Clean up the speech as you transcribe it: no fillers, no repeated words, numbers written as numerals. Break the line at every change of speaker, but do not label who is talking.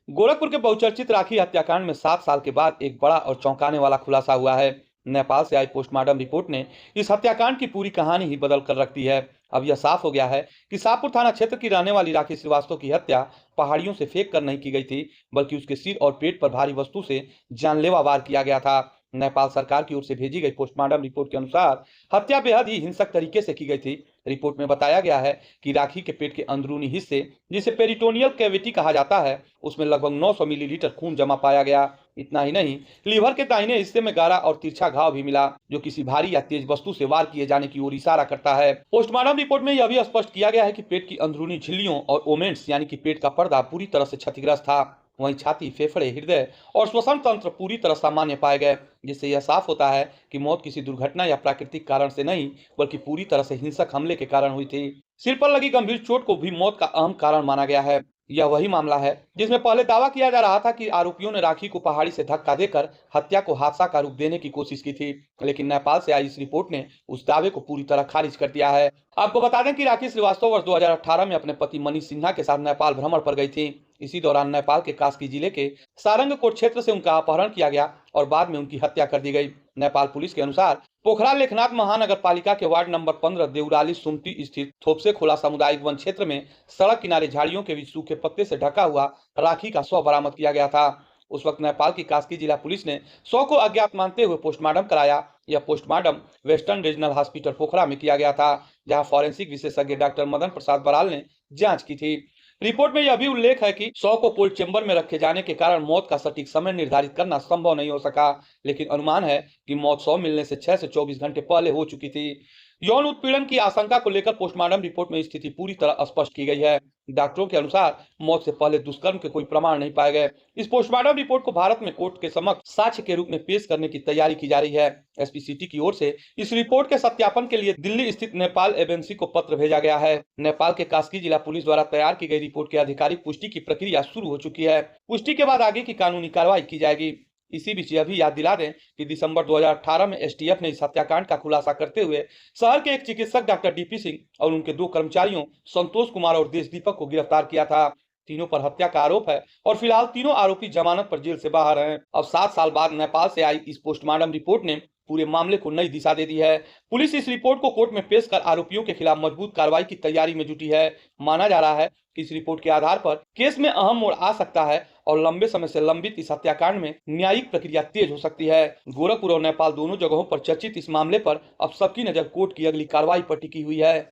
गोरखपुर के बहुचर्चित राखी हत्याकांड में 7 साल के बाद एक बड़ा और चौंकाने वाला खुलासा हुआ है। नेपाल से आई पोस्टमार्टम रिपोर्ट ने इस हत्याकांड की पूरी कहानी ही बदल कर रख दी है। अब यह साफ हो गया है कि शाहपुर थाना क्षेत्र की रहने वाली राखी श्रीवास्तव की हत्या पहाड़ियों से फेंक कर नहीं की गई थी, बल्कि उसके सिर और पेट पर भारी वस्तु से जानलेवा वार किया गया था। नेपाल सरकार की ओर से भेजी गई पोस्टमार्टम रिपोर्ट के अनुसार हत्या बेहद ही हिंसक तरीके से की गई थी। रिपोर्ट में बताया गया है कि राखी के पेट के अंदरूनी हिस्से, जिसे पेरिटोनियल कैविटी कहा जाता है, उसमें लगभग 900 मिलीलीटर खून जमा पाया गया। इतना ही नहीं, लीवर के दाहिने हिस्से में गाढ़ा और तिरछा घाव भी मिला, जो किसी भारी या तेज वस्तु से वार किए जाने की ओर इशारा करता है। पोस्टमार्टम रिपोर्ट में यह भी स्पष्ट किया गया है कि पेट की अंदरूनी झिल्लियों और ओमेंट्स यानी कि पेट का पर्दा पूरी तरह से क्षतिग्रस्त था। वहीं छाती, फेफड़े, हृदय और श्वसन तंत्र पूरी तरह सामान्य पाए गए, जिससे यह साफ होता है कि मौत किसी दुर्घटना या प्राकृतिक कारण से नहीं, बल्कि पूरी तरह से हिंसक हमले के कारण हुई थी। सिर पर लगी गंभीर चोट को भी मौत का अहम कारण माना गया है। यह वही मामला है जिसमें पहले दावा किया जा रहा था कि आरोपियों ने राखी को पहाड़ी से धक्का देकर हत्या को हादसा का रूप देने की कोशिश की थी, लेकिन नेपाल से आई इस रिपोर्ट ने उस दावे को पूरी तरह खारिज कर दिया है। आपको बता दें कि राखी श्रीवास्तव वर्ष 2018 में अपने पति मनीष सिन्हा के साथ नेपाल भ्रमण पर गई थी। इसी दौरान नेपाल के कास्की जिले के सारंगकोट क्षेत्र से उनका अपहरण किया गया और बाद में उनकी हत्या कर दी गई। नेपाल पुलिस के अनुसार पोखरा लेखनाथ महानगर पालिका के वार्ड नंबर 15 देउराली सुमती स्थित थोपसे खोला सामुदायिक वन क्षेत्र में सड़क किनारे झाड़ियों के बीच सूखे पत्ते से ढका हुआ राखी का शव बरामद किया गया था। उस वक्त नेपाल की कास्की जिला पुलिस ने शव को अज्ञात मानते हुए पोस्टमार्टम कराया। यह पोस्टमार्टम वेस्टर्न रीजनल हॉस्पिटल पोखरा में किया गया था, जहां फॉरेंसिक विशेषज्ञ डॉक्टर मदन प्रसाद बराल ने जांच की थी। रिपोर्ट में यह भी उल्लेख है कि शव को कोल्ड चेंबर में रखे जाने के कारण मौत का सटीक समय निर्धारित करना संभव नहीं हो सका, लेकिन अनुमान है कि मौत शव मिलने से 6 से 24 घंटे पहले हो चुकी थी। यौन उत्पीड़न की आशंका को लेकर पोस्टमार्टम रिपोर्ट में स्थिति पूरी तरह स्पष्ट की गई है। डॉक्टरों के अनुसार मौत से पहले दुष्कर्म के कोई प्रमाण नहीं पाए गए। इस पोस्टमार्टम रिपोर्ट को भारत में कोर्ट के समक्ष साक्ष्य के रूप में पेश करने की तैयारी की जा रही है। एसपीसीटी की ओर से इस रिपोर्ट के सत्यापन के लिए दिल्ली स्थित नेपाल एजेंसी को पत्र भेजा गया है। नेपाल के कास्की जिला पुलिस द्वारा तैयार की गई रिपोर्ट की आधिकारिक पुष्टि की प्रक्रिया शुरू हो चुकी है। पुष्टि के बाद आगे की कानूनी कार्रवाई की जाएगी। इसी बीच यह भी याद दिला दें कि दिसंबर 2018 में एसटीएफ ने इस हत्याकांड का खुलासा करते हुए शहर के एक चिकित्सक डॉक्टर डीपी सिंह और उनके 2 कर्मचारियों संतोष कुमार और देशदीपक को गिरफ्तार किया था। तीनों पर हत्या का आरोप है और फिलहाल तीनों आरोपी जमानत पर जेल से बाहर हैं। अब 7 साल बाद नेपाल से आई इस पोस्टमार्टम रिपोर्ट ने पूरे मामले को नई दिशा दे दी है। पुलिस इस रिपोर्ट को कोर्ट में पेश कर आरोपियों के खिलाफ मजबूत कार्रवाई की तैयारी में जुटी है। माना जा रहा है कि इस रिपोर्ट के आधार पर केस में अहम मोड़ आ सकता है और लंबे समय से लंबित इस हत्याकांड में न्यायिक प्रक्रिया तेज हो सकती है। गोरखपुर और नेपाल दोनों जगहों पर चर्चित इस मामले पर अब सबकी नजर कोर्ट की अगली कार्रवाई पर टिकी हुई है।